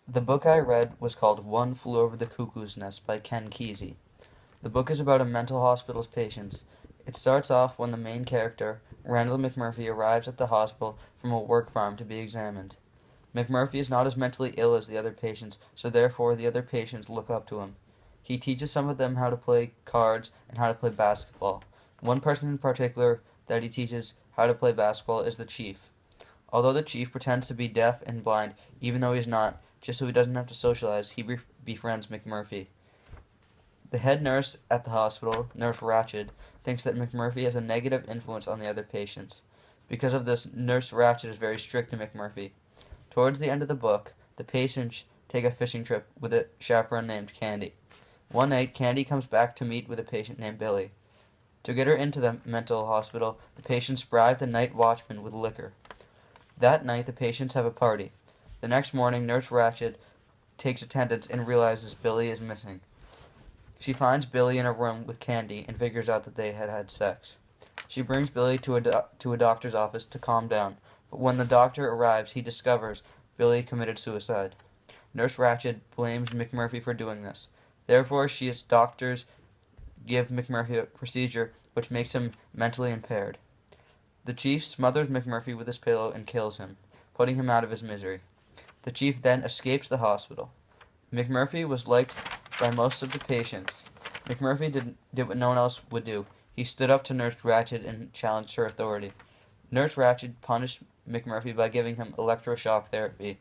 The book I read was called One Flew Over the Cuckoo's Nest by Ken Kesey. The book is about a mental hospital's patients. It starts off when the main character, Randall McMurphy, arrives at the hospital from a work farm to be examined. McMurphy is not as mentally ill as the other patients, so therefore the other patients look up to him. He teaches some of them how to play cards and how to play basketball. One person in particular that he teaches how to play basketball is the chief. Although the chief pretends to be deaf and blind, even though he's not, just so he doesn't have to socialize, he befriends McMurphy. The head nurse at the hospital, Nurse Ratched, thinks that McMurphy has a negative influence on the other patients. Because of this, Nurse Ratched is very strict to McMurphy. Towards the end of the book, the patients take a fishing trip with a chaperone named Candy. One night, Candy comes back to meet with a patient named Billy. To get her into the mental hospital, the patients bribe the night watchman with liquor. That night, the patients have a party. The next morning, Nurse Ratched takes attendance and realizes Billy is missing. She finds Billy in a room with Candy and figures out that they had had sex. She brings Billy to a doctor's office to calm down, but when the doctor arrives, he discovers Billy committed suicide. Nurse Ratched blames McMurphy for doing this. Therefore, she's doctors give McMurphy a procedure which makes him mentally impaired. The chief smothers McMurphy with his pillow and kills him, putting him out of his misery. The chief then escapes the hospital. McMurphy was liked by most of the patients. McMurphy did what no one else would do. He stood up to Nurse Ratched and challenged her authority. Nurse Ratched punished McMurphy by giving him electroshock therapy.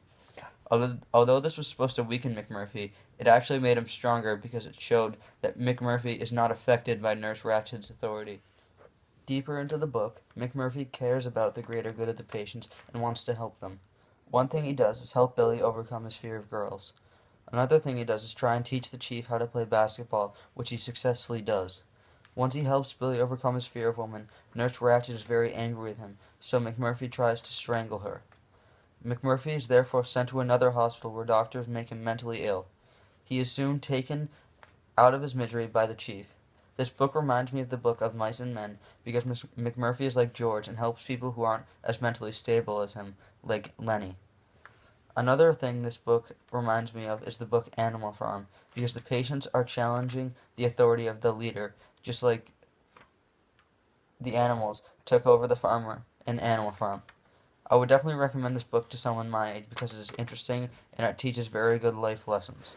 Although this was supposed to weaken McMurphy, it actually made him stronger because it showed that McMurphy is not affected by Nurse Ratched's authority. Deeper into the book, McMurphy cares about the greater good of the patients and wants to help them. One thing he does is help Billy overcome his fear of girls. Another thing he does is try and teach the chief how to play basketball, which he successfully does. Once he helps Billy overcome his fear of women, Nurse Ratched is very angry with him, so McMurphy tries to strangle her. McMurphy is therefore sent to another hospital where doctors make him mentally ill. He is soon taken out of his misery by the chief. This book reminds me of the book of Mice and Men because McMurphy is like George and helps people who aren't as mentally stable as him, like Lenny. Another thing this book reminds me of is the book Animal Farm, because the patients are challenging the authority of the leader, just like the animals took over the farmer in Animal Farm. I would definitely recommend this book to someone my age because it is interesting and it teaches very good life lessons.